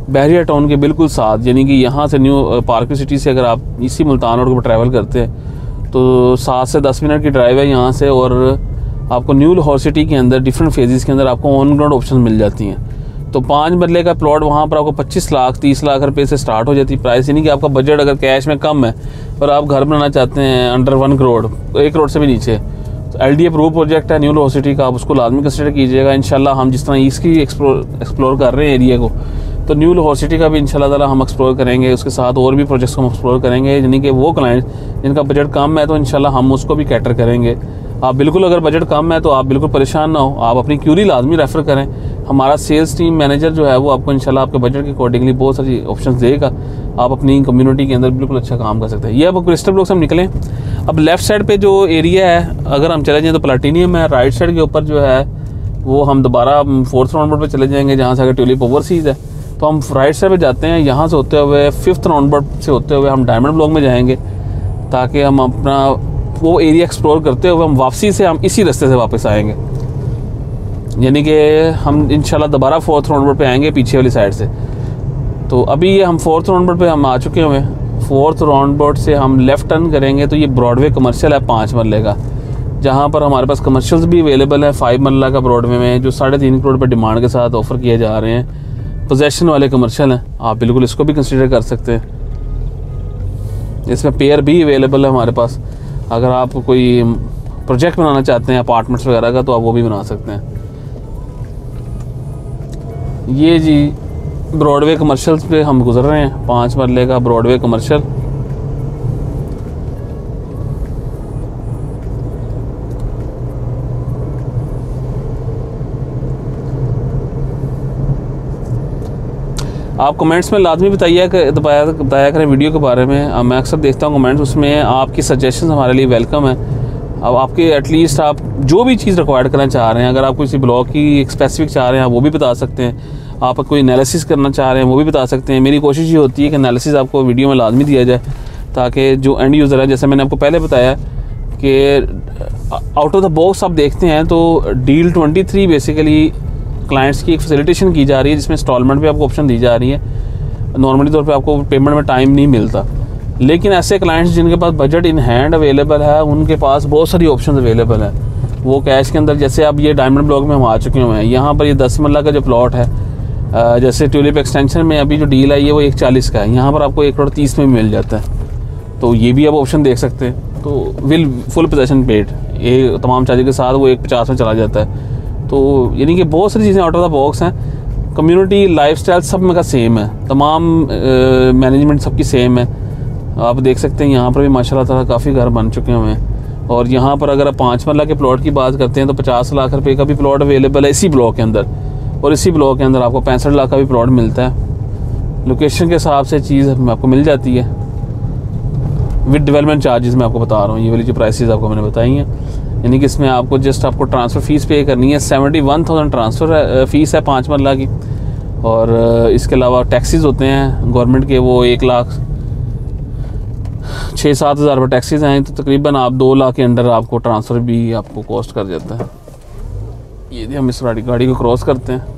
बहरिया टाउन के बिल्कुल साथ, यानी कि यहाँ से न्यू पार्क व्यू सिटी से अगर आप इसी मुल्तान रोड पर ट्रैवल करते हैं तो 7 से 10 मिनट की ड्राइव है यहाँ से और आपको न्यू लाहौर सिटी के अंदर डिफरेंट फेजेस के अंदर आपको ऑन ग्राउंड ऑप्शन मिल जाती हैं। तो 5 मरले का प्लॉट वहाँ पर आपको 25 लाख 30 लाख रुपए से स्टार्ट हो जाती है प्राइस। यानी कि आपका बजट अगर कैश में कम है और आप घर बनाना चाहते हैं अंडर 1 करोड़, 1 करोड़ से भी नीचे, तो LD अप्रूव प्रोजेक्ट है न्यू लाहौर सिटी का, आप उसको लाजमी कंसिडर कीजिएगा। इंशाल्लाह हम जिस तरह इसकी एक्सप्लोर कर रहे हैं एरिया को, तो न्यू लाहौर सिटी का भी इंशाल्लाह ताला हम एक्सप्लोर करेंगे। उसके साथ और भी प्रोजेक्ट्स को हम एक्सप्लोर करेंगे, यानी कि वो क्लाइंट जिनका बजट कम है तो इंशाल्लाह हम उसको भी कैटर करेंगे। आप बिल्कुल अगर बजट कम है तो आप बिल्कुल परेशान ना हो, आप अपनी क्यूरी लाजमी रेफ़र करें। हमारा सेल्स टीम मैनेजर जो है वो आपको इंशाल्लाह आपके बजट के अकॉर्डिंगली बहुत सारी ऑप्शंस देगा। आप अपनी कम्युनिटी के अंदर बिल्कुल अच्छा काम कर सकते हैं। ये अब क्रिस्टल ब्लॉक से हम निकलें, अब लेफ़्ट साइड पे जो एरिया है अगर हम चले जाएँ तो प्लाटीनियम है, राइट साइड के ऊपर जो है वो हम दोबारा 4th राउंड बोर्ड पर चले जाएंगे जहाँ से अगर ट्यूलिप ओवरसीज़ है तो हम राइट साइड पे जाते हैं। यहाँ से होते हुए 5th राउंड बोर्ड से होते हुए हम डायमंड ब्लॉक में जाएंगे ताकि हम अपना वो एरिया एक्सप्लोर करते हुए हम वापसी से हम इसी रास्ते से वापस आएंगे, यानी कि हम इंशाल्लाह दोबारा 4th राउंड बोर्ड पे आएंगे पीछे वाली साइड से। तो अभी ये हम 4th राउंड बोर्ड पे हम आ चुके हुए हैं। 4th राउंड बोर्ड से हम लेफ़्ट टर्न करेंगे तो ये ब्रॉडवे कमर्शियल है 5 मरले का, जहाँ पर हमारे पास कमर्शियल्स भी अवेलेबल है 5 मरला का ब्रॉडवे में, जो 3.5 करोड़ पर डिमांड के साथ ऑफ़र किए जा रहे हैं। पोजेशन वाले कमर्शियल हैं, आप बिल्कुल इसको भी कंसिडर कर सकते हैं। इसमें पेयर भी अवेलेबल है हमारे पास। अगर आप कोई प्रोजेक्ट बनाना चाहते हैं अपार्टमेंट्स वगैरह का तो आप वो भी बना सकते हैं। ये जी ब्रॉडवे कमर्शियल्स पे हम गुजर रहे हैं, 5 मरले का ब्रॉडवे कमर्शियल। आप कमेंट्स में लाजमी बताया करें वीडियो के बारे में। मैं अक्सर देखता हूँ कमेंट्स, उसमें आपकी सजेशंस हमारे लिए वेलकम है। अब आपके एटलीस्ट आप जो भी चीज़ रिक्वायर्ड करना चाह रहे हैं, अगर आप किसी ब्लॉग की एक स्पेसिफिक चाह रहे हैं आप वो भी बता सकते हैं। आप कोई एनालिसिस करना चाह रहे हैं वो भी बता सकते हैं। मेरी कोशिश ये होती है कि एनालिसिस आपको वीडियो में लाजमी दिया जाए ताकि जो एंड यूज़र है, जैसे मैंने आपको पहले बताया कि आउट ऑफ द बॉक्स आप देखते हैं तो डील 23 बेसिकली क्लाइंट्स की एक फैसिलिटेशन की जा रही है जिसमें इंस्टॉलमेंट पे आपको ऑप्शन दी जा रही है। नॉर्मली तौर पे आपको पेमेंट में टाइम नहीं मिलता, लेकिन ऐसे क्लाइंट्स जिनके पास बजट इन हैंड अवेलेबल है उनके पास बहुत सारी ऑप्शन अवेलेबल है। वो कैश के अंदर, जैसे अब ये डायमंड ब्लॉक में हम आ चुके हुए हैं, यहाँ पर ये 10 मरला का जो प्लॉट है, जैसे ट्यूलिप एक्सटेंशन में अभी जो डील आई है वो 140 का है, यहाँ पर आपको 1 करोड़ 30 में मिल जाता है। तो ये भी आप ऑप्शन देख सकते हैं। तो विल फुल पोजेसन पेड ये तमाम चार्जेस के साथ वो 150 में चला जाता है। तो यानी कि बहुत सारी चीज़ें आउट ऑफ द बॉक्स हैं। कम्युनिटी लाइफस्टाइल सब में का सेम है, तमाम मैनेजमेंट सबकी सेम है। आप देख सकते हैं यहाँ पर भी माशाल्लाह ताला काफ़ी घर बन चुके हुए हैं। और यहाँ पर अगर आप 5 मरला के प्लॉट की बात करते हैं तो 50 लाख रुपए का भी प्लॉट अवेलेबल है इसी ब्लॉक के अंदर, और इसी ब्लॉक के अंदर आपको 65 लाख का भी प्लॉट मिलता है। लोकेशन के हिसाब से चीज़ आपको मिल जाती है विद डेवलपमेंट चार्जेस। मैं आपको बता रहा हूँ ये वाली जो प्राइसेस आपको मैंने बताई हैं, यानी कि इसमें आपको जस्ट आपको ट्रांसफ़र फ़ीस पे करनी है। 71,000 ट्रांसफ़र फ़ीस है 5 मरला की, और इसके अलावा टैक्सीज़ होते हैं गवर्नमेंट के, वो 1,06,000-7 हज़ार रुपये टैक्सीज़ हैं। तो तकरीबन आप 2 लाख के अंडर आपको ट्रांसफ़र भी आपको कॉस्ट कर जाता है। ये हम इस गाड़ी को क्रॉस करते हैं।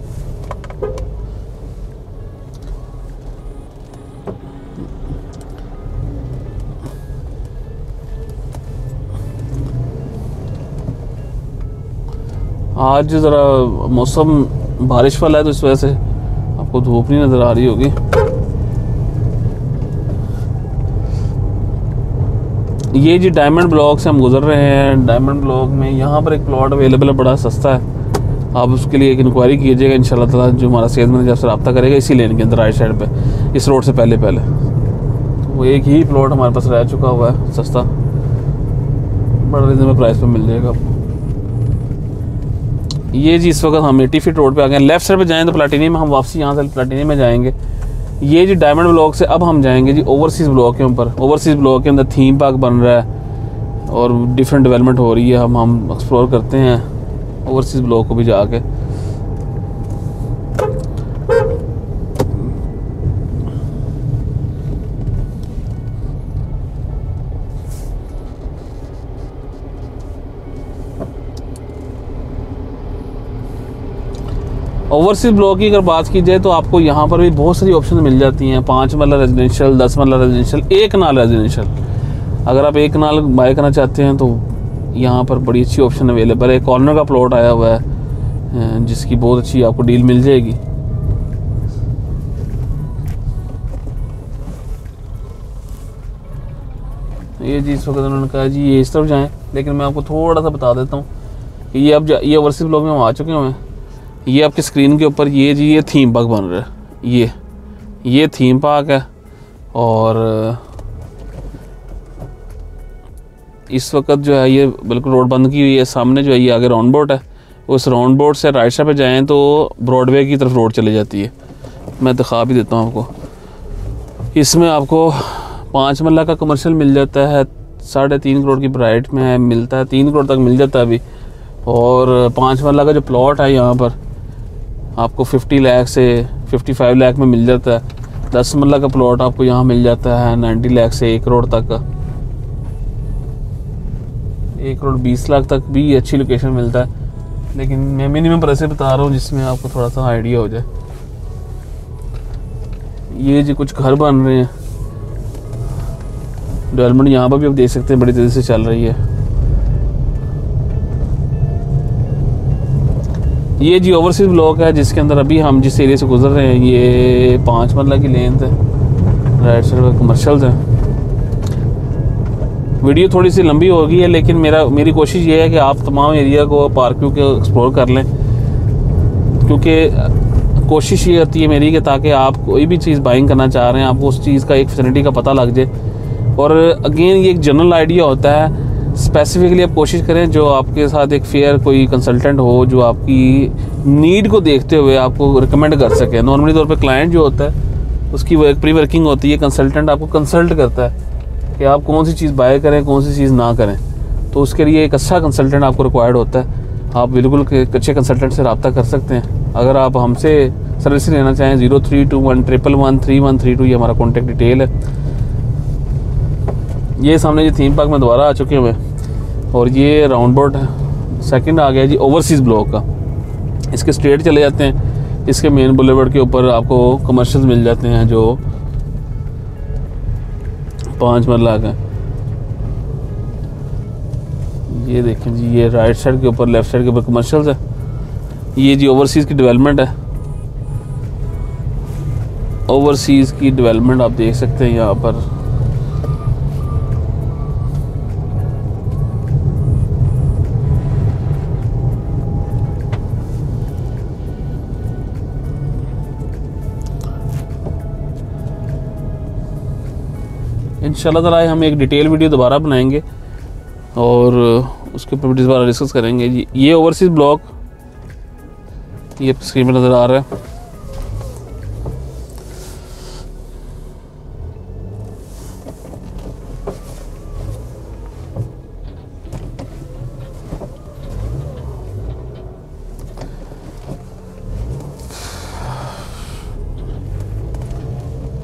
आज ज़रा मौसम बारिश वाला है तो इस वजह से आपको धूप नहीं नज़र आ रही होगी। ये जी डायमंड ब्लॉक से हम गुजर रहे हैं। डायमंड ब्लॉक में यहाँ पर एक प्लॉट अवेलेबल है, बड़ा सस्ता है। आप उसके लिए एक इंक्वायरी कीजिएगा, इंशाल्लाह ताला जो हमारा सेल्स मैनेजर से रब्ता करेगा इसी लेन के अंदर राइट साइड पे, इस रोड से पहले तो वो एक ही प्लॉट हमारे पास रह चुका हुआ है सस्ता, बड़ा रिजनेबल प्राइस पे मिल जाएगा आपको। ये जी इस वक्त हम 80 फीट रोड पे आ गए। लेफ्ट साइड पे जाएँ तो प्लाटीनियम, हम वापसी यहाँ से प्लाटीनियम में जाएंगे। ये जी डायमंड ब्लॉक से अब हम जाएंगे जी ओवरसीज़ ब्लॉक के ऊपर। ओवरसीज़ ब्लॉक के अंदर थीम पार्क बन रहा है और डिफरेंट डेवलपमेंट हो रही है। हम एक्सप्लोर करते हैं ओवरसीज़ ब्लॉक को भी जाके। ओवरसीज़ ब्लॉक की अगर बात की जाए तो आपको यहाँ पर भी बहुत सारी ऑप्शन मिल जाती हैं। 5 मरला रेजिडेंशियल, 10 मरला रेजिडेंशियल, 1 कनाल रेजिडेंशियल। अगर आप 1 कनाल बाय करना चाहते हैं तो यहाँ पर बड़ी अच्छी ऑप्शन अवेलेबल है। कॉर्नर का प्लॉट आया हुआ है जिसकी बहुत अच्छी आपको डील मिल जाएगी। ये जी इस वक्त उन्होंने कहा जी ये इस तरफ जाएँ, लेकिन मैं आपको थोड़ा सा बता देता हूँ कि ये अब ये ओवरसीज़ ब्लॉक में हम आ चुके हैं। ये आपकी स्क्रीन के ऊपर ये जी ये थीम पार्क बन रहा है। ये थीम पार्क है और इस वक्त जो है ये बिल्कुल रोड बंद की हुई है। सामने जो है ये आगे राउंड बोट है, उस राउंड बोर्ड से राइट साइड पे जाएं तो ब्रॉडवे की तरफ रोड चली जाती है। मैं दिखा भी देता हूँ आपको। इसमें आपको 5 मरला का कमर्शियल मिल जाता है, 3.5 करोड़ की प्राइट में है, मिलता है 3 करोड़ तक मिल जाता है अभी। और 5 मरला का जो प्लॉट है यहाँ पर आपको 50 लाख से 55 लाख में मिल जाता है। 10 मरला का प्लॉट आपको यहाँ मिल जाता है 90 लाख से 1 करोड़ तक का। 1 करोड़ 20 लाख तक भी अच्छी लोकेशन मिलता है, लेकिन मैं मिनिमम प्राइस बता रहा हूँ जिसमें आपको थोड़ा सा आइडिया हो जाए। ये जी कुछ घर बन रहे हैं, डेवलपमेंट यहाँ पर भी आप देख सकते हैं बड़ी तेज़ी से चल रही है। ये जी ओवरसीज ब्लॉक है जिसके अंदर अभी हम जिस एरिया से गुजर रहे हैं ये 5 मरला की लेंथ है, राइट साइड पर कमर्शियल्स हैं। वीडियो थोड़ी सी लंबी हो गई है, लेकिन मेरी कोशिश ये है कि आप तमाम एरिया को पार्किंग के एक्सप्लोर कर लें, क्योंकि कोशिश ये होती है मेरी कि ताकि आप कोई भी चीज़ बाइंग करना चाह रहे हैं आपको उस चीज़ का एक फैसिलिटी का पता लग जाए। और अगेन ये एक जनरल आइडिया होता है, स्पेसिफिकली आप कोशिश करें जो आपके साथ एक फेयर कोई कंसल्टेंट हो जो आपकी नीड को देखते हुए आपको रिकमेंड कर सके। नॉर्मली तौर पे क्लाइंट जो होता है उसकी वो एक प्री वर्किंग होती है, कंसल्टेंट आपको कंसल्ट करता है कि आप कौन सी चीज़ बाय करें कौन सी चीज़ ना करें। तो उसके लिए एक अच्छा कंसल्टेंट आपको रिक्वायर्ड होता है। आप बिल्कुल अच्छे कंसल्टेंट से रब्ता कर सकते हैं। अगर आप हमसे सर्विस लेना चाहें 0321113132 ये हमारा कॉन्टैक्ट डिटेल है। ये सामने ये थीम पार्क में दोबारा आ चुके हुए और ये राउंड बोर्ड सेकंड आ गया जी ओवरसीज़ ब्लॉक का। इसके स्ट्रेट चले जाते हैं, इसके मेन बुलेवर्ड के ऊपर आपको कमर्शियल्स मिल जाते हैं जो 5 मरला का। ये देखें जी ये राइट साइड के ऊपर लेफ्ट साइड के ऊपर कमर्शियल्स है। ये जी ओवरसीज़ की डेवलपमेंट है, ओवरसीज़ की डेवलपमेंट आप देख सकते हैं यहाँ पर। इंशाल्लाह ताला हम एक डिटेल वीडियो दोबारा बनाएंगे और उसके ऊपर दोबारा डिस्कस करेंगे। ये ओवरसीज़ ब्लॉक ये स्क्रीन पर नज़र आ रहा है।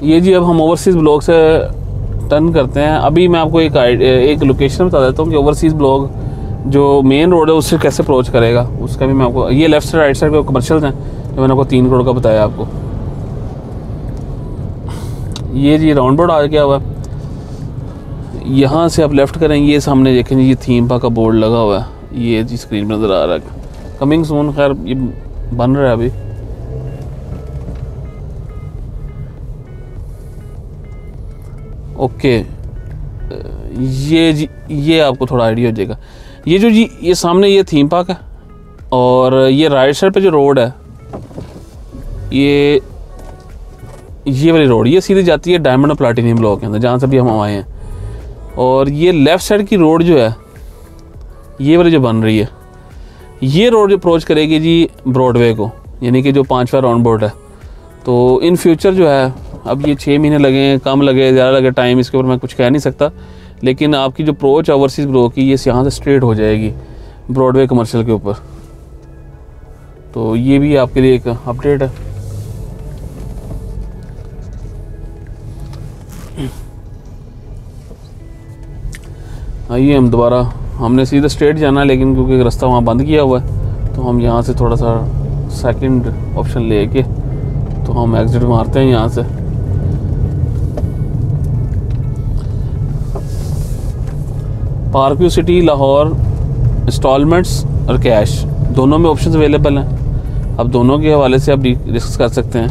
ये जी अब हम ओवरसीज़ ब्लॉक से टर्न करते हैं। अभी मैं आपको एक लोकेशन बता देता हूँ कि ओवरसीज़ ब्लॉक जो मेन रोड है उससे कैसे अप्रोच करेगा, उसका भी मैं आपको। ये लेफ्ट साइड राइट साइड पे कमर्शियल्स हैं जो मैंने आपको 3 करोड़ का बताया आपको। ये जी राउंड बोर्ड आ गया हुआ, यहाँ से आप लेफ़्ट करेंगे, ये सामने देखें ये थीम पार्क का बोर्ड लगा हुआ है, ये जी स्क्रीन पर नज़र आ रहा है। कमिंग सून, खैर ये बन रहा है अभी। ओके ये जी ये आपको थोड़ा आइडिया हो जाएगा। ये जो जी ये सामने ये थीम पार्क है और ये राइट साइड पे जो रोड है ये वाली रोड ये सीधी जाती है डायमंड और प्लैटिनम ब्लॉक के अंदर जहाँ से भी हम आए हैं। और ये लेफ़्ट साइड की रोड जो है ये वाली जो बन रही है ये रोड जो अप्रोच करेगी जी ब्रॉडवे को, यानी कि जो 5वां राउंड बोर्ड है। तो इन फ्यूचर जो है अब ये 6 महीने लगे कम लगे ज़्यादा लगे टाइम इसके ऊपर मैं कुछ कह नहीं सकता, लेकिन आपकी जो अप्रोच है ओवरसीज़ ब्लॉक की ये यहाँ से स्ट्रेट हो जाएगी ब्रॉडवे कमर्शियल के ऊपर। तो ये भी आपके लिए एक अपडेट है। आइए हम दोबारा, हमने सीधा स्ट्रेट जाना है लेकिन क्योंकि रास्ता वहाँ बंद किया हुआ है तो हम यहाँ से थोड़ा सा सेकंड ऑप्शन लेके तो हम एग्जिट मारते हैं यहाँ से। पार्कव्यू सिटी लाहौर इंस्टॉलमेंट्स और कैश दोनों में ऑप्शंस अवेलेबल हैं। अब दोनों के हवाले से आप डिस्कस कर सकते हैं।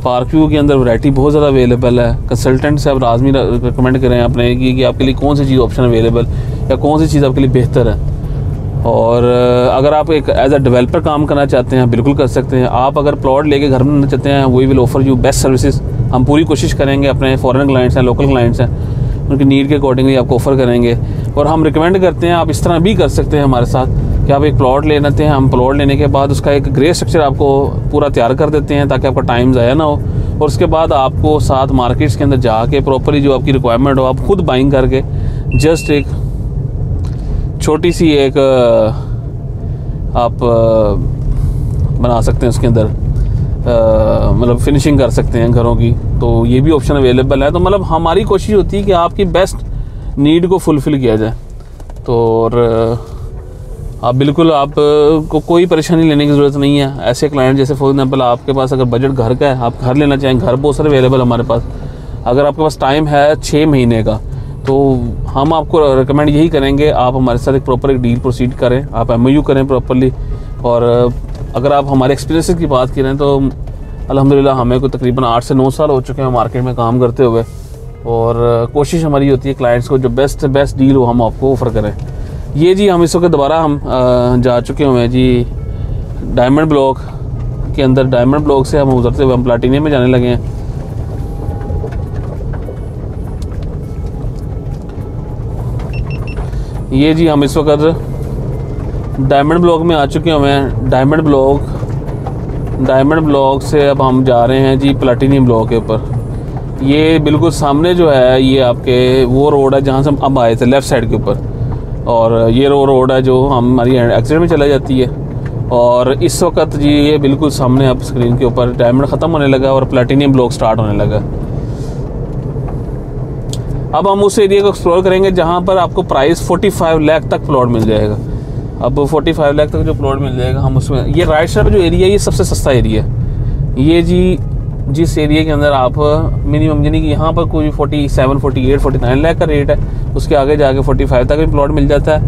पार्कव्यू के अंदर वैरायटी बहुत ज़्यादा अवेलेबल है। कंसल्टेंट से आप लाजमी रिकमेंड करें अपने कि आपके लिए कौन सी चीज़ ऑप्शन अवेलेबल या कौन सी चीज़ आपके लिए बेहतर है। और अगर आप एक एज अ डेवलपर काम करना चाहते हैं बिल्कुल कर सकते हैं। आप अगर प्लॉट लेके घर बनाना चाहते हैं we will offer you best services. हम पूरी कोशिश करेंगे, अपने फॉरेन क्लाइंट्स हैं लोकल क्लाइंट्स हैं उनकी नीड के अकॉर्डिंगली आपको ऑफ़र करेंगे। और हम रिकमेंड करते हैं आप इस तरह भी कर सकते हैं हमारे साथ कि आप एक प्लॉट ले लेते हैं, हम प्लॉट लेने के बाद उसका एक ग्रे स्ट्रक्चर आपको पूरा तैयार कर देते हैं ताकि आपका टाइम ज़ाया ना हो, और उसके बाद आपको साथ मार्केट्स के अंदर जाके प्रॉपरली जो आपकी रिक्वायरमेंट हो आप खुद बाइंग करके जस्ट एक छोटी सी एक आप बना सकते हैं उसके अंदर, मतलब फिनिशिंग कर सकते हैं घरों की। तो ये भी ऑप्शन अवेलेबल है। तो मतलब हमारी कोशिश होती है कि आपकी बेस्ट नीड को फुलफ़िल किया जाए। तो और आप बिल्कुल आप को कोई परेशानी लेने की ज़रूरत नहीं है। ऐसे क्लाइंट जैसे फॉर एग्जांपल आपके पास अगर बजट घर का है, आप घर लेना चाहें, घर बहुत सारे अवेलेबल हमारे पास। अगर आपके पास टाइम है 6 महीने का, तो हम आपको रिकमेंड यही करेंगे आप हमारे साथ एक प्रॉपर एक डील प्रोसीड करें, आप MOU करें प्रॉपरली। और अगर आप हमारे एक्सपीरियंस की बात करें तो अल्हम्दुलिल्लाह हमें को तकरीबन 8 से 9 साल हो चुके हैं मार्केट में काम करते हुए, और कोशिश हमारी होती है क्लाइंट्स को जो बेस्ट डील हो हम आपको ऑफ़र करें। ये जी हम इस वक्त दोबारा हम जा चुके हुए हैं जी डायमंड ब्लॉक के अंदर। डायमंड ब्लॉक से हम उतरते हुए हम प्लाटीनियम में जाने लगे हैं। ये जी हम इस वक्त डायमंड ब्लॉक में आ चुके हुए हैं। डायमंड ब्लॉक से अब हम जा रहे हैं जी प्लाटीनियम ब्लॉक के ऊपर। ये बिल्कुल सामने जो है ये आपके वो रोड है जहाँ से हम अब आए थे लेफ़्ट साइड के ऊपर, और ये रोड है जो हमारी एग्जिट में चला जाती है। और इस वक्त जी ये बिल्कुल सामने अब स्क्रीन के ऊपर डायमंड ख़त्म होने लगा और प्लैटिनियम ब्लॉक स्टार्ट होने लगा। अब हम उस एरिया को एक्सप्लोर करेंगे जहाँ पर आपको प्राइस 45 लाख तक प्लॉट मिल जाएगा। अब 45 लाख तक जो प्लॉट मिल जाएगा हम उसमें, ये राइट साइड जो एरिया है ये सबसे सस्ता एरिया है। ये जी जिस एरिया के अंदर आप मिनिमम यानी कि यहाँ पर कोई 47, 48, 49 लाख का रेट है, उसके आगे जाके 45 तक भी प्लॉट मिल जाता है।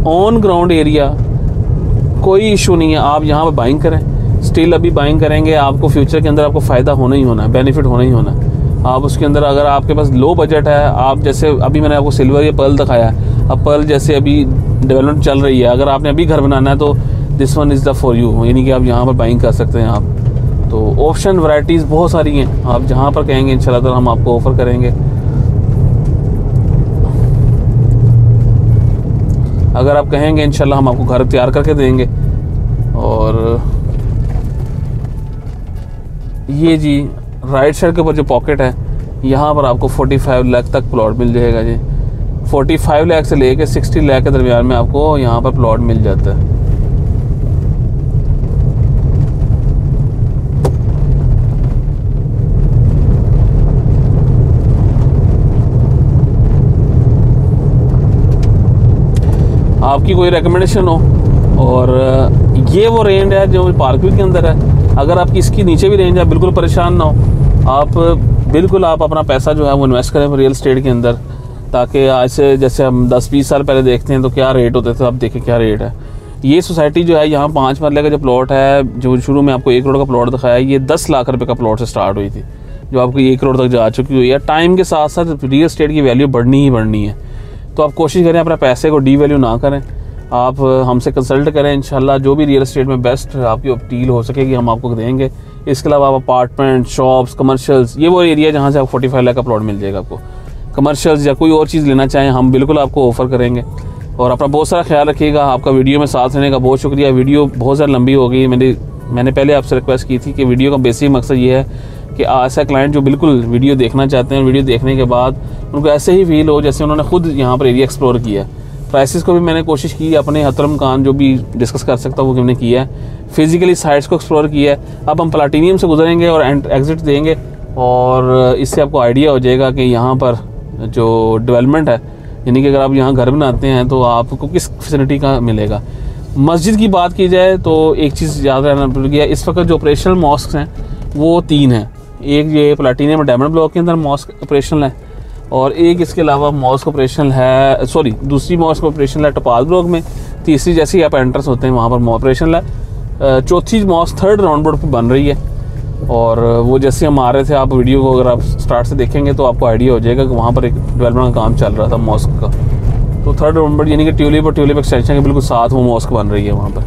ऑन ग्राउंड एरिया कोई इशू नहीं है, आप यहाँ पर बाइंग करें, स्टिल अभी बाइंग करेंगे, आपको फ्यूचर के अंदर आपको फ़ायदा होना ही होना है, बेनिफिट होना ही होना है। आप उसके अंदर अगर आपके पास लो बजट है, आप जैसे अभी मैंने आपको सिल्वर या पर्ल दिखाया है, अब पर्ल जैसे अभी डेवलपमेंट चल रही है, अगर आपने अभी घर बनाना है तो this one is the for you, यानी कि आप यहाँ पर बाइंग कर सकते हैं आप। तो ऑप्शन वैरायटीज़ बहुत सारी हैं, आप जहाँ पर कहेंगे इंशाल्लाह ताला हम आपको ऑफ़र करेंगे। अगर आप कहेंगे इंशाल्लाह हम आपको घर तैयार करके देंगे। और ये जी राइट साइड के ऊपर जो पॉकेट है यहाँ पर आपको 45 लाख तक प्लॉट मिल जाएगा जी। 45 लाख से लेके 60 लाख के दरमियान में आपको यहाँ पर प्लॉट मिल जाता है। आपकी कोई रिकमेंडेशन हो, और ये वो रेंज है जो पार्कव्यू के अंदर है। अगर आपकी इसकी नीचे भी रेंज है, बिल्कुल परेशान ना हो आप, बिल्कुल आप अपना पैसा जो है वो इन्वेस्ट करें रियल एस्टेट के अंदर, ताकि आज से जैसे हम 10-20 साल पहले देखते हैं तो क्या रेट होते थे, अब देखें क्या रेट है। ये सोसाइटी जो है यहाँ 5 मरले का जो प्लॉट है, जो शुरू में आपको 1 करोड़ का प्लॉट दिखाया, ये 10 लाख रुपये का प्लॉट से स्टार्ट हुई थी, जो आपको 1 करोड़ तक जा चुकी हुई है। टाइम के साथ साथ रियल एस्टेट की वैल्यू बढ़नी ही बढ़नी है, तो आप कोशिश करें अपने पैसे को डी वैल्यू ना करें, आप हमसे कंसल्ट करें। इंशाल्लाह जो भी रियल एस्टेट में बेस्ट आपकी डील हो सकेगी हम आपको देंगे। इसके अलावा आप अपार्टमेंट, शॉप्स, कमर्शियल्स, ये वो एरिया जहाँ से आप 45 लाख का प्लॉट मिल जाएगा आपको। कमर्शियल्स या कोई और चीज़ लेना चाहें हम बिल्कुल आपको ऑफ़र करेंगे। और अपना बहुत सारा ख्याल रखिएगा। आपका वीडियो में साथ रहने का बहुत शुक्रिया। वीडियो बहुत ज़्यादा लंबी हो गई, मैंने पहले आपसे रिक्वेस्ट की थी कि वीडियो का बेसिक मकसद ये है कि ऐसा क्लाइंट जो बिल्कुल वीडियो देखना चाहते हैं, वीडियो देखने के बाद उनको ऐसे ही फील हो जैसे उन्होंने खुद यहाँ पर एरिया एक्सप्लोर किया। प्राइसेस को भी मैंने कोशिश की अपने हतरमकान जो भी डिस्कस कर सकता हूँ वो हमने किया है, फिजिकली साइट्स को एक्सप्लोर किया है। अब हम प्लैटिनियम से गुजरेंगे और एग्जिट देंगे, और इससे आपको आइडिया हो जाएगा कि यहाँ पर जो डेवलपमेंट है, यानी कि अगर आप यहाँ घर बनाते हैं तो आपको किस फैसिलिटी का मिलेगा। मस्जिद की बात की जाए तो एक चीज़ याद रहना भूल गया, इस वक्त जो ऑपरेशनल मॉस्क हैं वो 3 हैं। एक ये प्लैटिनियम डायमंड ब्लॉक के अंदर मॉस्क ऑपरेशनल है, और एक इसके अलावा मॉस्क ऑपरेशनल है, दूसरी मॉस्क ऑपरेशनल है टोपाज ब्लॉक में, तीसरी जैसे ही आप एंट्रेंस होते हैं वहाँ पर ऑपरेशनल है, चौथी मॉस्क 3rd राउंड बोर्ड पर बन रही है। और वो जैसे हम आ रहे थे, आप वीडियो को अगर आप स्टार्ट से देखेंगे तो आपको आइडिया हो जाएगा कि वहाँ पर एक डेवलपमेंट का काम चल रहा था मॉस्क का। तो 3rd राउंड बोर्ड यानी कि ट्यूलिप और ट्यूलिप एक्सटेंशन के बिल्कुल साथ वो मॉस्क बन रही है वहाँ पर।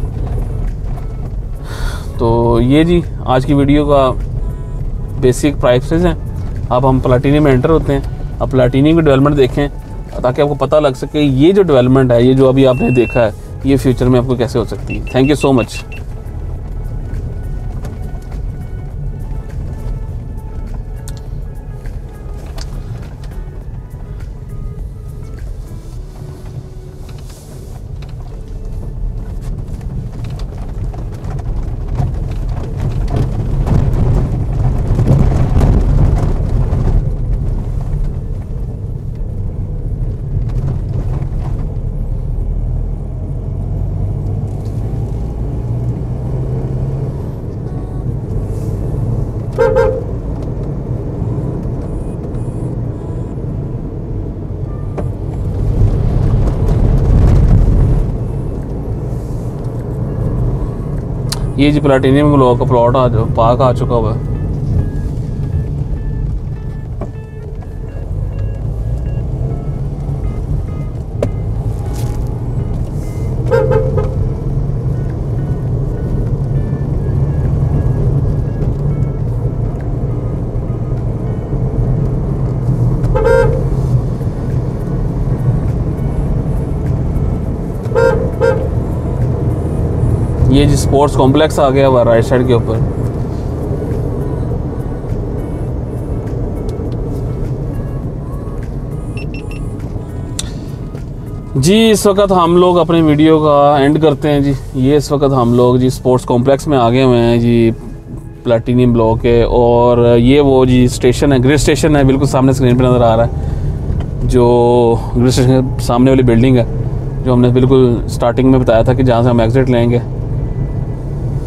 तो ये जी आज की वीडियो का बेसिक प्राइसेस हैं। अब हम प्लैटिनियम में एंटर होते हैं। अब प्लैटिनियम की डेवलपमेंट देखें ताकि आपको पता लग सके ये जो डेवलपमेंट है, ये जो अभी आपने देखा है, ये फ्यूचर में आपको कैसे हो सकती है। Thank you so much. ये जी प्लाटिनियम ब्लॉक का प्लॉट पार्क आ चुका हुआ है। ये जी स्पोर्ट्स कॉम्प्लेक्स आ गया हुआ राइट साइड के ऊपर। जी इस वक्त हम लोग अपने वीडियो का एंड करते हैं जी। ये इस वक्त हम लोग जी स्पोर्ट्स कॉम्प्लेक्स में आ गए हुए हैं जी, प्लैटिनियम ब्लॉक है। और ये वो जी स्टेशन है, ग्रिड स्टेशन है, बिल्कुल सामने स्क्रीन पे नज़र आ रहा है। जो ग्रिड स्टेशन के सामने वाली बिल्डिंग है, जो हमने बिल्कुल स्टार्टिंग में बताया था कि जहाँ से हम एग्ज़िट लेंगे।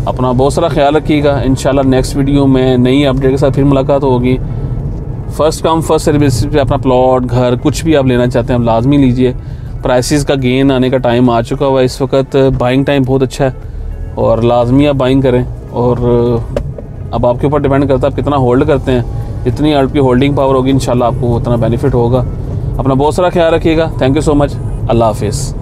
अपना बहुत सारा ख्याल रखिएगा। इंशाल्लाह नेक्स्ट वीडियो में नई अपडेट के साथ फिर मुलाकात होगी। फ़र्स्ट कम फर्स्ट सर्विस पे अपना प्लॉट, घर, कुछ भी आप लेना चाहते हैं, आप लाजमी लीजिए। प्राइसेस का गेन आने का टाइम आ चुका हुआ है। इस वक्त बाइंग टाइम बहुत अच्छा है और लाजमी आप बाइंग करें। और अब आपके ऊपर डिपेंड करता है आप कितना होल्ड करते हैं। जितनी आपकी होल्डिंग पावर होगी इंशाल्लाह आपको उतना बेनिफिट होगा। अपना बहुत सारा ख्याल रखिएगा। Thank you so much. अल्लाह हाफिज़।